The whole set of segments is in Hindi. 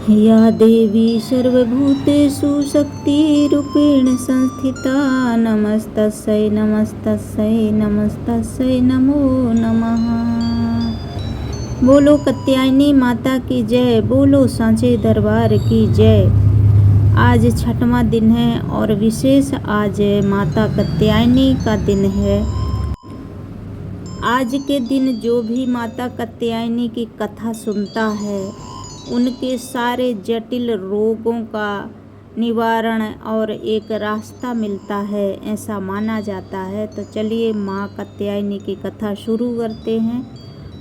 या देवी सर्वभूतेषु शक्तिरूपेण संस्थिता नमस्तस्यै नमस्तस्यै नमस्तस्यै नमो नमः। बोलो कात्यायनी माता की जय, बोलो सांचे दरबार की जय। आज छठवां दिन है और विशेष आज माता कात्यायनी का दिन है। आज के दिन जो भी माता कात्यायनी की कथा सुनता है उनके सारे जटिल रोगों का निवारण और एक रास्ता मिलता है, ऐसा माना जाता है। तो चलिए माँ कात्यायनी की कथा शुरू करते हैं।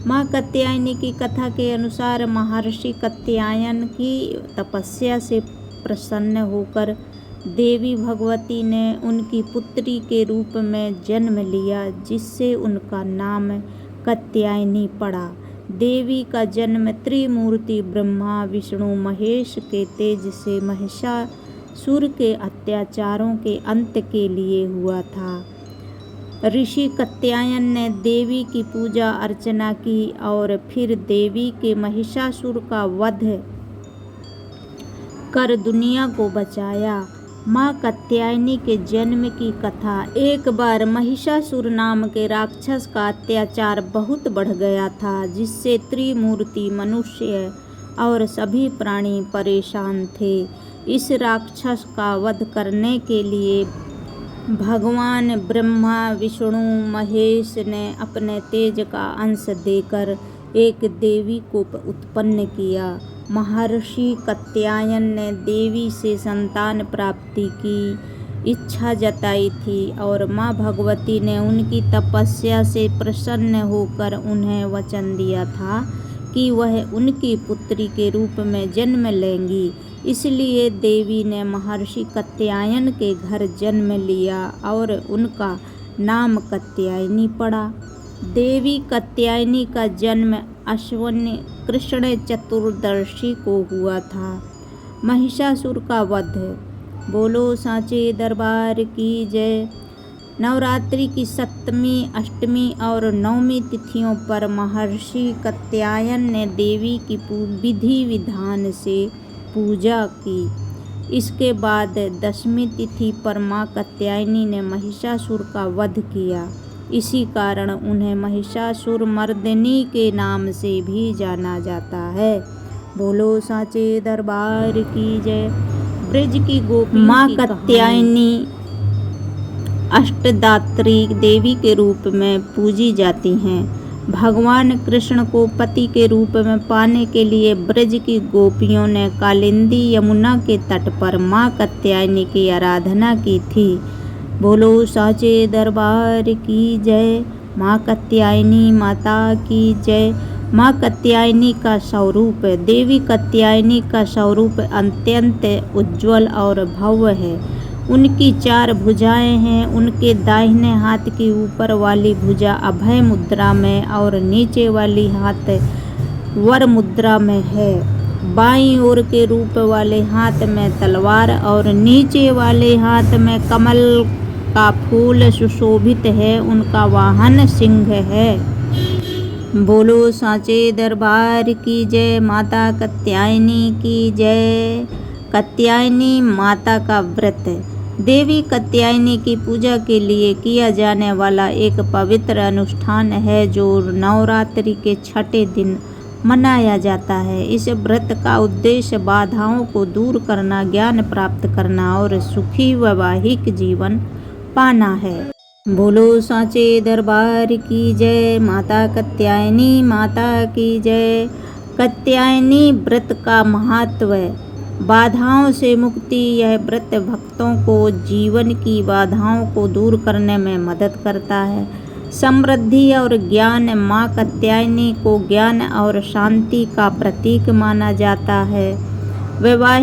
माँ कात्यायनी की कथा के अनुसार महर्षि कात्यायन की तपस्या से प्रसन्न होकर देवी भगवती ने उनकी पुत्री के रूप में जन्म लिया, जिससे उनका नाम कात्यायनी पड़ा। देवी का जन्म त्रिमूर्ति ब्रह्मा विष्णु महेश के तेज से महिषासुर के अत्याचारों के अंत के लिए हुआ था। ऋषि कात्यायन ने देवी की पूजा अर्चना की और फिर देवी के महिषासुर का वध कर दुनिया को बचाया। माँ कात्यायनी के जन्म की कथा। एक बार महिषासुर नाम के राक्षस का अत्याचार बहुत बढ़ गया था, जिससे त्रिमूर्ति मनुष्य और सभी प्राणी परेशान थे। इस राक्षस का वध करने के लिए भगवान ब्रह्मा विष्णु महेश ने अपने तेज का अंश देकर एक देवी को उत्पन्न किया। महर्षि कात्यायन ने देवी से संतान प्राप्ति की इच्छा जताई थी और माँ भगवती ने उनकी तपस्या से प्रसन्न होकर उन्हें वचन दिया था कि वह उनकी पुत्री के रूप में जन्म लेंगी। इसलिए देवी ने महर्षि कात्यायन के घर जन्म लिया और उनका नाम कात्यायनी पड़ा। देवी कात्यायनी का जन्म अश्विन कृष्ण चतुर्दशी को हुआ था। महिषासुर का वध। बोलो सांचे दरबार की जय। नवरात्रि की 7वीं, 8वीं और 9वीं तिथियों पर महर्षि कात्यायन ने देवी की विधि विधान से पूजा की। इसके बाद 10वीं तिथि पर माँ कात्यायनी ने महिषासुर का वध किया। इसी कारण उन्हें महिषासुर मर्दिनी के नाम से भी जाना जाता है। बोलो सांचे दरबार की जय। ब्रज की गोपी माँ कात्यायनी अष्टदात्री देवी के रूप में पूजी जाती हैं। भगवान कृष्ण को पति के रूप में पाने के लिए ब्रज की गोपियों ने कालिंदी यमुना के तट पर माँ कात्यायनी की आराधना की थी। बोलो सांचे दरबार की जय। माँ कात्यायनी माता की जय। माँ कात्यायनी का स्वरूप। देवी कात्यायनी का स्वरूप अत्यंत उज्ज्वल और भव्य है। उनकी 4 भुजाएं हैं। उनके दाहिने हाथ की ऊपर वाली भुजा अभय मुद्रा में और नीचे वाली हाथ वर मुद्रा में है। बाईं ओर के रूप वाले हाथ में तलवार और नीचे वाले हाथ में कमल का फूल सुशोभित है। उनका वाहन सिंह है। बोलो सांचे दरबार की जय। माता कात्यायनी की जय। कात्यायनी माता का व्रत। देवी कात्यायनी की पूजा के लिए किया जाने वाला एक पवित्र अनुष्ठान है जो नवरात्रि के 6ठे दिन मनाया जाता है। इस व्रत का उद्देश्य बाधाओं को दूर करना, ज्ञान प्राप्त करना और सुखी वैवाहिक जीवन पाना है। बोलो सांचे दरबार की जय। माता कात्यायनी माता की जय। कात्यायनी व्रत का महत्व। बाधाओं से मुक्ति। यह व्रत भक्तों को जीवन की बाधाओं को दूर करने में मदद करता है। समृद्धि और ज्ञान। माँ कात्यायनी को ज्ञान और शांति का प्रतीक माना जाता है। विवाह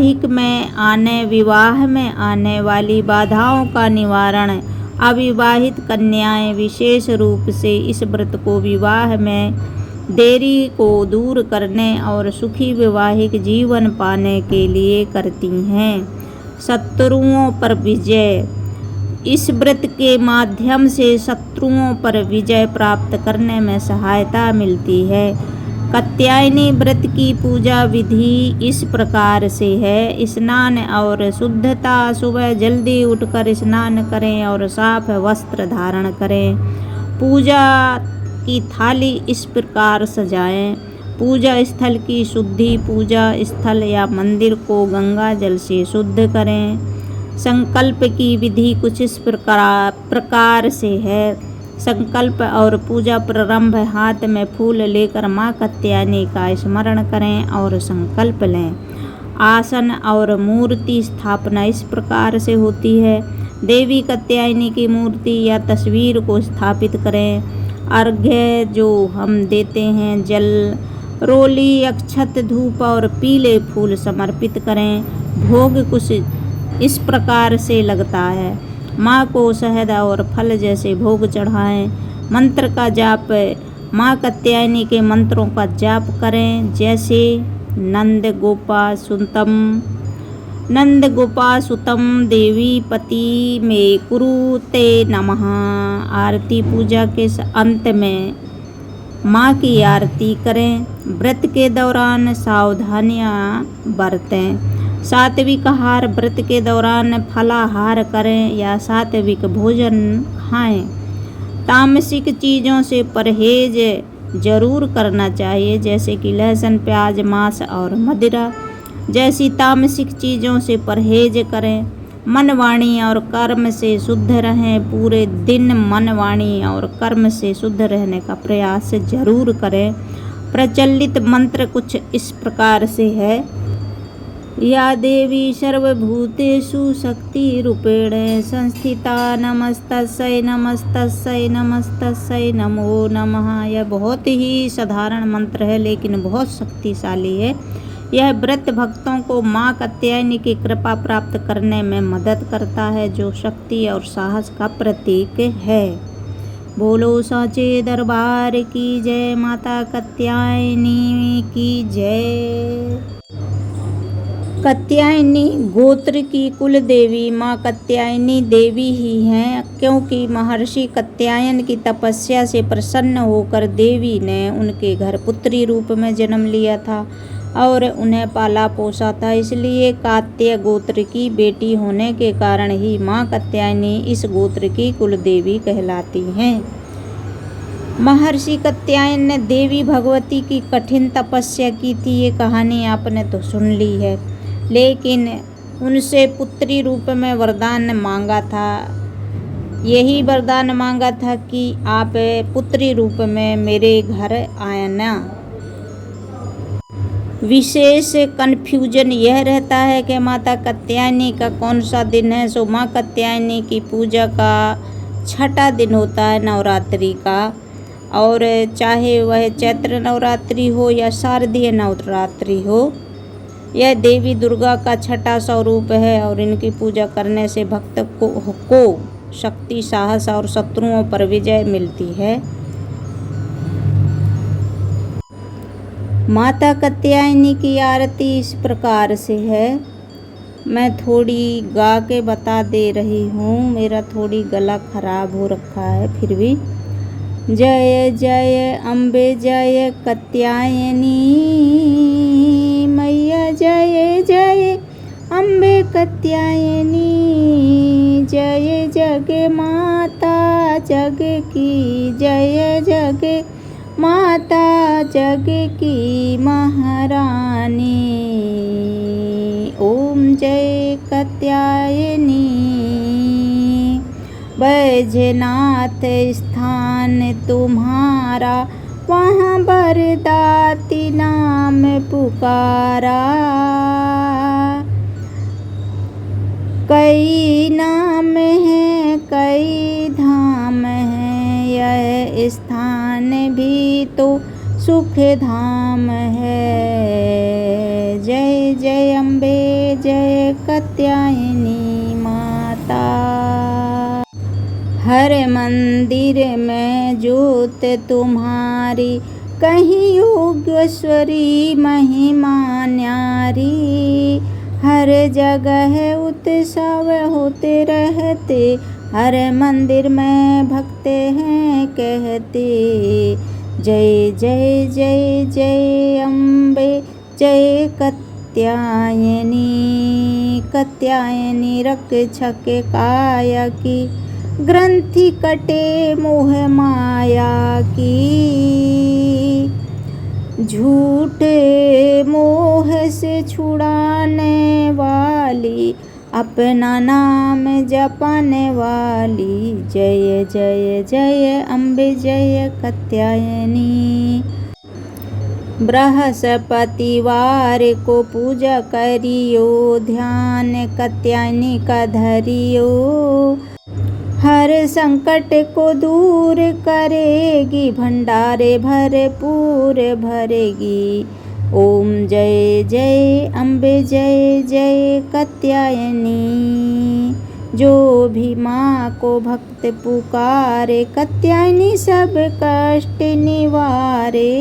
में आने वाली बाधाओं का निवारण। अविवाहित कन्याएं विशेष रूप से इस व्रत को विवाह में देरी को दूर करने और सुखी वैवाहिक जीवन पाने के लिए करती हैं। शत्रुओं पर विजय। इस व्रत के माध्यम से शत्रुओं पर विजय प्राप्त करने में सहायता मिलती है। कात्यायनी व्रत की पूजा विधि इस प्रकार से है। स्नान और शुद्धता। सुबह जल्दी उठकर स्नान करें और साफ वस्त्र धारण करें। पूजा की थाली इस प्रकार सजाएं। पूजा स्थल की शुद्धि। पूजा स्थल या मंदिर को गंगा जल से शुद्ध करें। संकल्प की विधि कुछ इस प्रकार से है। संकल्प और पूजा प्रारंभ। हाथ में फूल लेकर माँ कात्यायनी का स्मरण करें और संकल्प लें। आसन और मूर्ति स्थापना इस प्रकार से होती है। देवी कात्यायनी की मूर्ति या तस्वीर को स्थापित करें। अर्घ्य जो हम देते हैं, जल, रोली, अक्षत, धूप और पीले फूल समर्पित करें। भोग कुछ इस प्रकार से लगता है। माँ को शहद और फल जैसे भोग चढ़ाएं। मंत्र का जाप। माँ कात्यायनी के मंत्रों का जाप करें, जैसे नंद गोपा सुतम देवी पति में कुरुते नमः। आरती। पूजा के अंत में माँ की आरती करें। व्रत के दौरान सावधानियाँ बरतें। सात्विक आहार। व्रत के दौरान फलाहार करें या सात्विक भोजन खाएं। तामसिक चीज़ों से परहेज जरूर करना चाहिए, जैसे कि लहसुन, प्याज, मांस और मदिरा जैसी तामसिक चीज़ों से परहेज करें। मन, वाणी और कर्म से शुद्ध रहें। पूरे दिन मन, वाणी और कर्म से शुद्ध रहने का प्रयास जरूर करें। प्रचलित मंत्र कुछ इस प्रकार से है। या देवी सर्वभूतेषु शक्तिरूपेण संस्थिता नमस्तस्यै नमस्तस्यै नमस्तस्यै नमो नमः। यह बहुत ही साधारण मंत्र है, लेकिन बहुत शक्तिशाली है। यह व्रत भक्तों को माँ कात्यायनी की कृपा प्राप्त करने में मदद करता है, जो शक्ति और साहस का प्रतीक है। बोलो साचे दरबार की जय। माता कात्यायनी की जय। कात्यायनी गोत्र की कुल देवी माँ कात्यायनी देवी ही हैं, क्योंकि महर्षि कात्यायन की तपस्या से प्रसन्न होकर देवी ने उनके घर पुत्री रूप में जन्म लिया था और उन्हें पाला पोसा था। इसलिए कात्य गोत्र की बेटी होने के कारण ही माँ कात्यायनी इस गोत्र की कुल देवी कहलाती हैं। महर्षि कात्यायन ने देवी भगवती की कठिन तपस्या की थी। ये कहानी आपने तो सुन ली है, लेकिन उनसे पुत्री रूप में वरदान मांगा था। यही वरदान मांगा था कि आप पुत्री रूप में मेरे घर आना। विशेष कन्फ्यूजन यह रहता है कि माता कात्यायनी का कौन सा दिन है। सो माँ कात्यायनी की पूजा का छठा दिन होता है नवरात्रि का, और चाहे वह चैत्र नवरात्रि हो या शारदीय नवरात्रि हो, यह देवी दुर्गा का छठा स्वरूप है और इनकी पूजा करने से भक्त को शक्ति, साहस और शत्रुओं पर विजय मिलती है। माता कात्यायनी की आरती इस प्रकार से है। मैं थोड़ी गा के बता दे रही हूँ, मेरा थोड़ी गला खराब हो रखा है, फिर भी। जय जय अम्बे जय कात्यायनी मैया, जय जय अम्बे कात्यायनी, जय जग माता जग की, जय जग माता जग की महारानी। ओम जय कात्यायनी। बैजनाथ स्थान तुम्हारा, वहाँ बरदाती नाम पुकारा। कई नाम है कई धाम है, यह स्थान भी तो सुख धाम है। जय जय अम्बे जय कात्यायनी माता। हर मंदिर में जोत तुम्हारी, कहीं योगेश्वरी महिमा न्यारी। हर जगह उत्सव होते रहते, हर मंदिर में भक्त हैं कहते। जय जय जय जय अम्बे जय कात्यायनी, कात्यायनी रक्षक कायकी, ग्रंथि कटे मोह माया की, झूठे मोह से छुड़ाने वाली, अपना नाम जपने वाली, जय जय जय अम्बे जय कात्यायनी। बृहस्पतिवार को पूजा करियो, ध्यान कात्यायनी का धरियो, हर संकट को दूर करेगी, भंडारे भरपूर भरेगी। ओम जय जय अम्बे जय जय कात्यायनी, जो भी माँ को भक्त पुकारे, कात्यायनी सब कष्ट निवारे,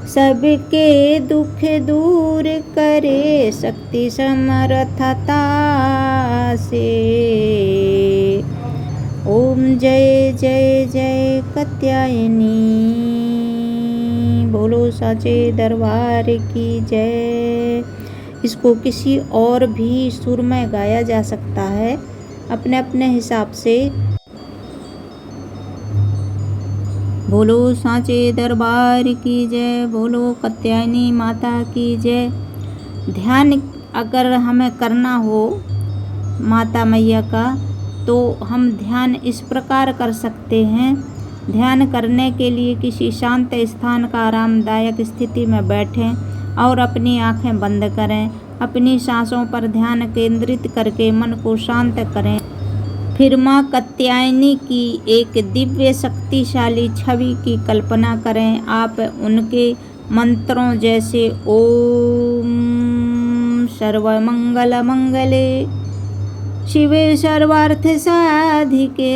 सबके दुख दूर करे, शक्ति समर्थता से। ओम जय जय जय कात्यायनी, बोलो साचे दरबार की जय। इसको किसी और भी सुर में गाया जा सकता है अपने अपने हिसाब से। बोलो साचे दरबार की जय, बोलो कात्यायनी माता की जय। ध्यान अगर हमें करना हो माता मैया का, तो हम ध्यान इस प्रकार कर सकते हैं। ध्यान करने के लिए किसी शांत स्थान का आरामदायक स्थिति में बैठें और अपनी आंखें बंद करें। अपनी सांसों पर ध्यान केंद्रित करके मन को शांत करें। फिर माँ कात्यायनी की एक दिव्य शक्तिशाली छवि की कल्पना करें। आप उनके मंत्रों जैसे ओम सर्वमंगल मंगले शिवे सर्वार्थ साधिके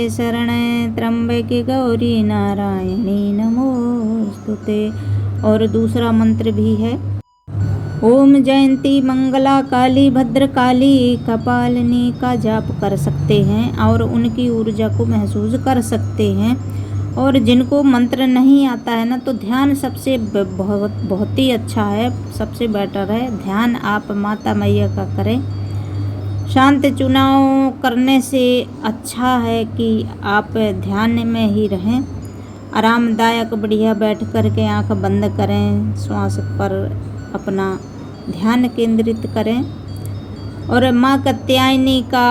शरणे त्र्यंबके गौरी नारायणी नमोस्तुते। और दूसरा मंत्र भी है, ओम जयंती मंगला काली भद्रकाली कपालिनी का जाप कर सकते हैं और उनकी ऊर्जा को महसूस कर सकते हैं। और जिनको मंत्र नहीं आता है ना, तो ध्यान सबसे बहुत ही अच्छा है, सबसे बेटर है। ध्यान आप माता मैया का करें। शांत चुनाव करने से अच्छा है कि आप ध्यान में ही रहें। आरामदायक बढ़िया बैठ कर के आँख बंद करें, श्वास पर अपना ध्यान केंद्रित करें और माँ कात्यायनी का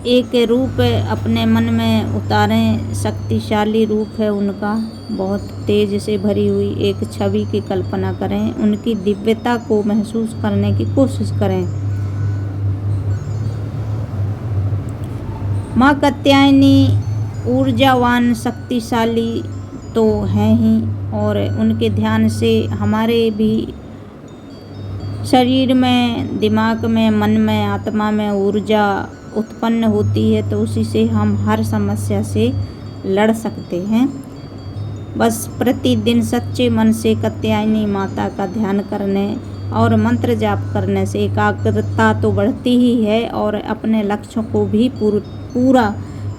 एक रूप अपने मन में उतारें। शक्तिशाली रूप है उनका, बहुत तेज से भरी हुई एक छवि की कल्पना करें। उनकी दिव्यता को महसूस करने की कोशिश करें। माँ कात्यायनी ऊर्जावान शक्तिशाली तो हैं ही, और उनके ध्यान से हमारे भी शरीर में, दिमाग में, मन में, आत्मा में ऊर्जा उत्पन्न होती है, तो उसी से हम हर समस्या से लड़ सकते हैं। बस प्रतिदिन सच्चे मन से कात्यायनी माता का ध्यान करने और मंत्र जाप करने से एकाग्रता तो बढ़ती ही है और अपने लक्ष्यों को भी पूरा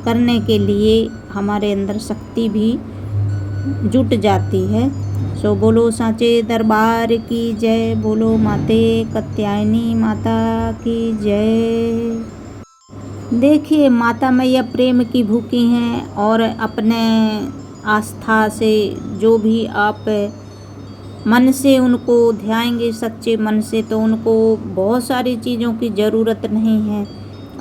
करने के लिए हमारे अंदर शक्ति भी जुट जाती है। सो बोलो साचे दरबार की जय, बोलो माते कात्यायनी माता की जय। देखिए, माता मैया प्रेम की भूखी हैं और अपने आस्था से जो भी आप मन से उनको ध्याएंगे, सच्चे मन से, तो उनको बहुत सारी चीज़ों की ज़रूरत नहीं है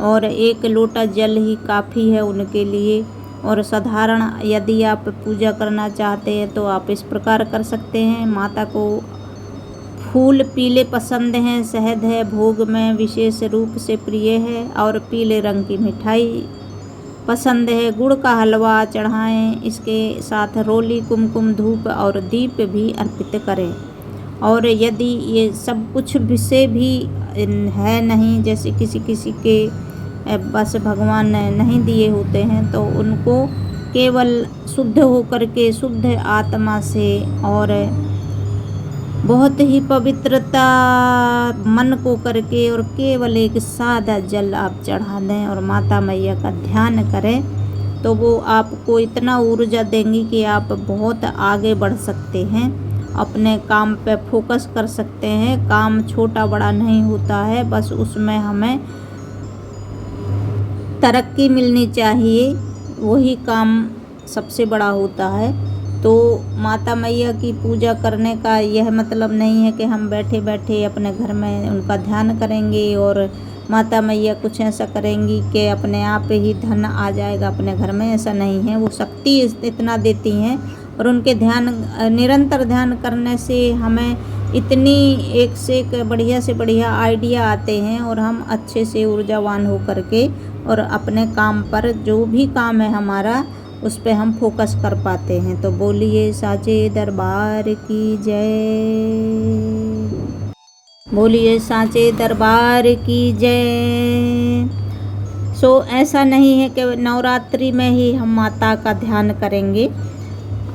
और एक लोटा जल ही काफ़ी है उनके लिए। और साधारण यदि आप पूजा करना चाहते हैं तो आप इस प्रकार कर सकते हैं। माता को फूल पीले पसंद हैं, शहद है भोग में विशेष रूप से प्रिय है और पीले रंग की मिठाई पसंद है। गुड़ का हलवा चढ़ाएं, इसके साथ रोली, कुमकुम, धूप और दीप भी अर्पित करें। और यदि ये सब कुछ से भी है नहीं, जैसे किसी के बस भगवान ने नहीं दिए होते हैं, तो उनको केवल शुद्ध होकर के, शुद्ध आत्मा से और बहुत ही पवित्रता मन को करके और केवल एक सादा जल आप चढ़ा दें और माता मैया का ध्यान करें। तो वो आपको इतना ऊर्जा देंगी कि आप बहुत आगे बढ़ सकते हैं, अपने काम पे फोकस कर सकते हैं। काम छोटा बड़ा नहीं होता है, बस उसमें हमें तरक्की मिलनी चाहिए, वही काम सबसे बड़ा होता है। तो माता मैया की पूजा करने का यह मतलब नहीं है कि हम बैठे बैठे अपने घर में उनका ध्यान करेंगे और माता मैया कुछ ऐसा करेंगी कि अपने आप ही धन आ जाएगा अपने घर में। ऐसा नहीं है, वो शक्ति इतना देती हैं और उनके निरंतर ध्यान करने से हमें इतनी एक से एक बढ़िया से बढ़िया आइडिया आते हैं और हम अच्छे से ऊर्जावान हो करके और अपने काम पर, जो भी काम है हमारा, उस पे हम फोकस कर पाते हैं। तो बोलिए साचे दरबार की जय, बोलिए साचे दरबार की जय। ऐसा नहीं है कि नवरात्रि में ही हम माता का ध्यान करेंगे,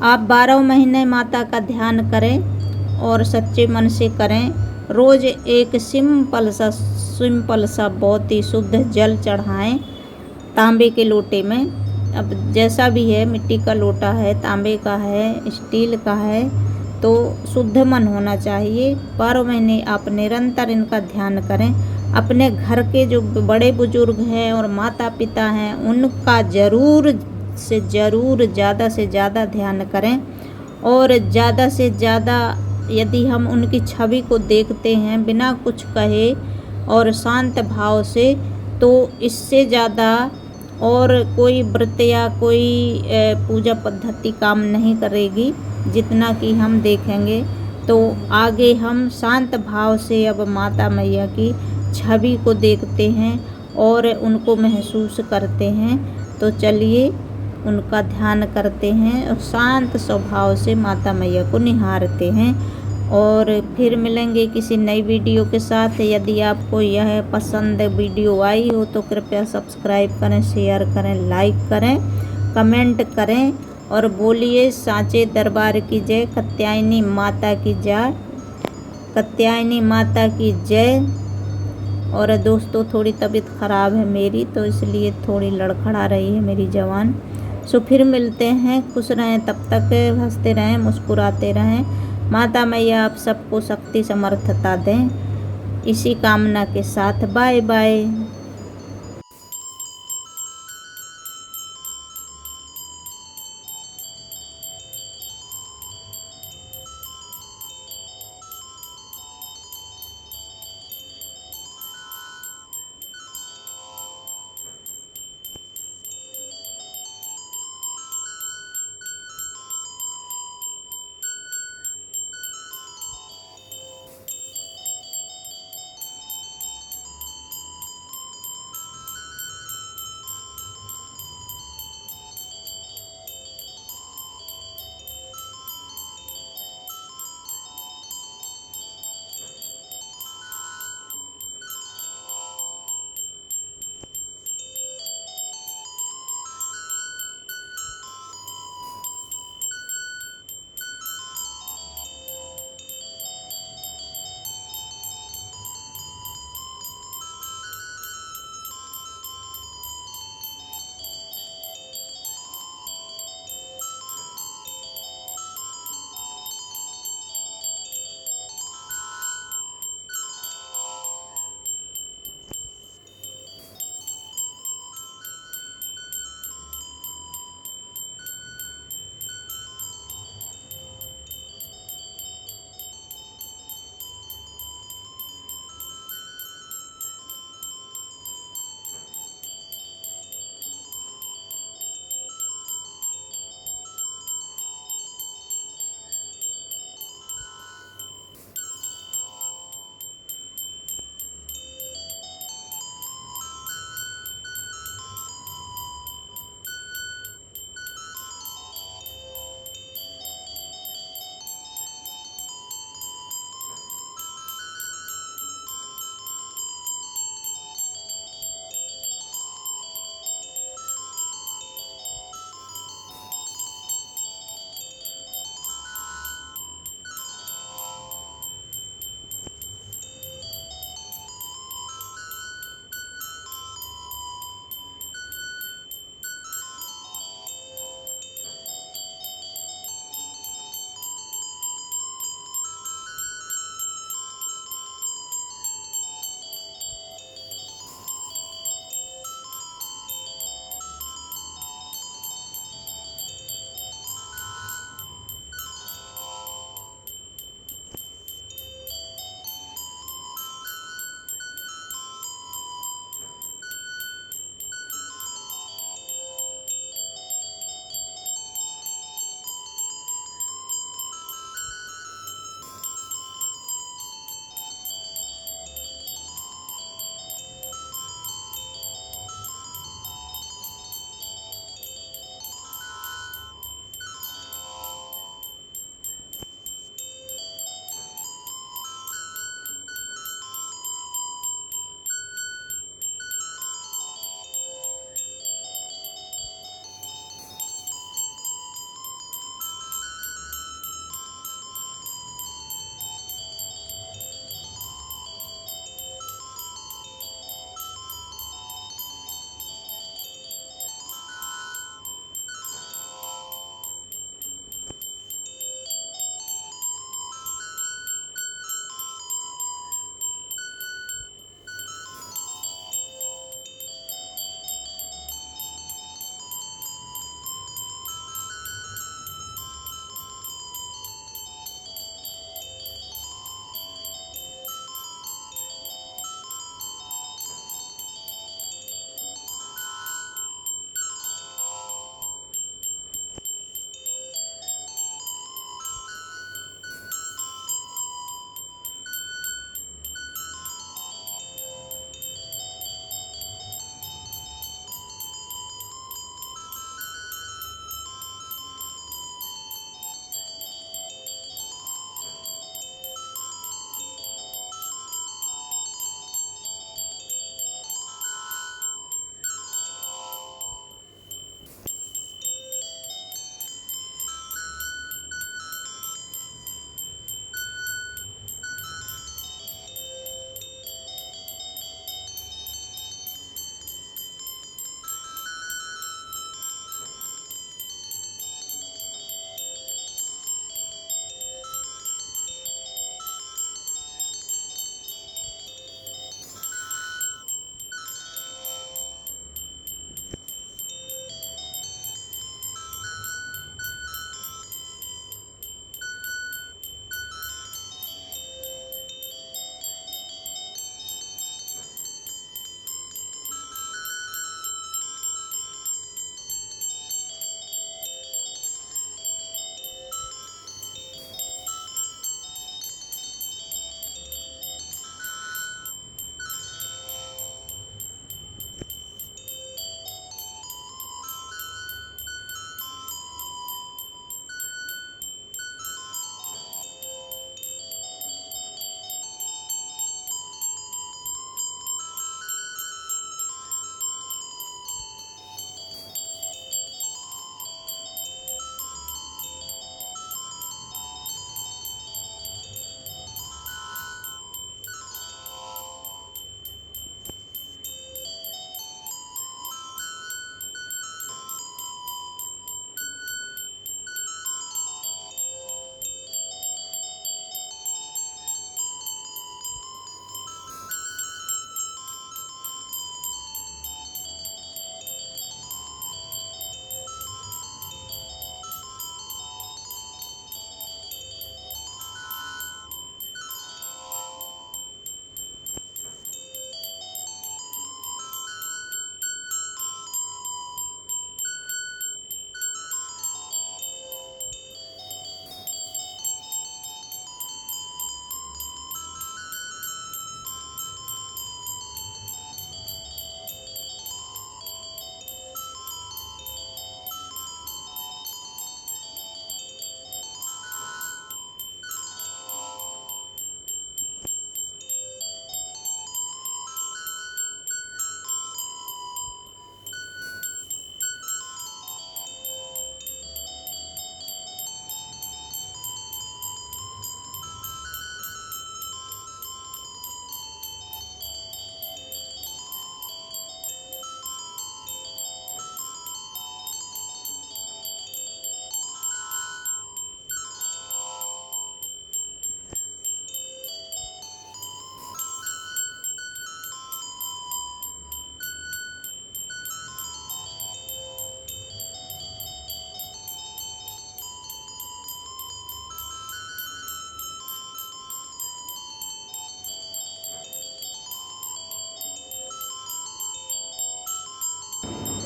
आप 12 महीने माता का ध्यान करें और सच्चे मन से करें। रोज़ एक सिंपल सा बहुत ही शुद्ध जल चढ़ाएं तांबे के लोटे में। अब जैसा भी है, मिट्टी का लोटा है, तांबे का है, स्टील का है, तो शुद्ध मन होना चाहिए। 12 महीने आप निरंतर इनका ध्यान करें। अपने घर के जो बड़े बुजुर्ग हैं और माता पिता हैं, उनका ज़रूर ज़्यादा से ज़्यादा ध्यान करें। और ज़्यादा से ज़्यादा यदि हम उनकी छवि को देखते हैं बिना कुछ कहे और शांत भाव से, तो इससे ज़्यादा और कोई व्रत या कोई पूजा पद्धति काम नहीं करेगी जितना कि हम देखेंगे। तो आगे हम शांत भाव से अब माता मैया की छवि को देखते हैं और उनको महसूस करते हैं। तो चलिए उनका ध्यान करते हैं और शांत स्वभाव से माता मैया को निहारते हैं। और फिर मिलेंगे किसी नई वीडियो के साथ। यदि आपको यह पसंद वीडियो आई हो तो कृपया सब्सक्राइब करें, शेयर करें, लाइक करें, कमेंट करें और बोलिए साचे दरबार की जय, कात्यायनी माता की जय, कात्यायनी माता की जय। और दोस्तों, थोड़ी तबीयत ख़राब है मेरी, तो इसलिए थोड़ी लड़खड़ा रही है मेरी ज़बान। फिर मिलते हैं, खुश रहें, तब तक हंसते रहें, मुस्कुराते रहें। माता मैया आप सबको शक्ति समर्थता दें, इसी कामना के साथ बाय बाय।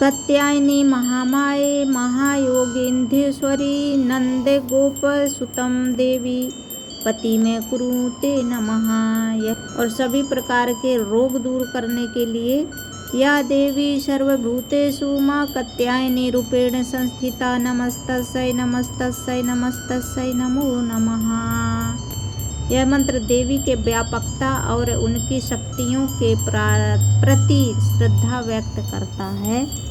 कात्यायनी महामाये महायोगेंद्रेश्वरी नंद गोप सुतम देवी पति में कुरुते नमः। और सभी प्रकार के रोग दूर करने के लिए या देवी सर्वभूतेषु मां कात्यायनी रूपेण संस्थिता नमस्तस्यै नमस्तस्यै नमस्तस्यै नमो नमः। यह मंत्र देवी के व्यापकता और उनकी शक्तियों के प्रति श्रद्धा व्यक्त करता है।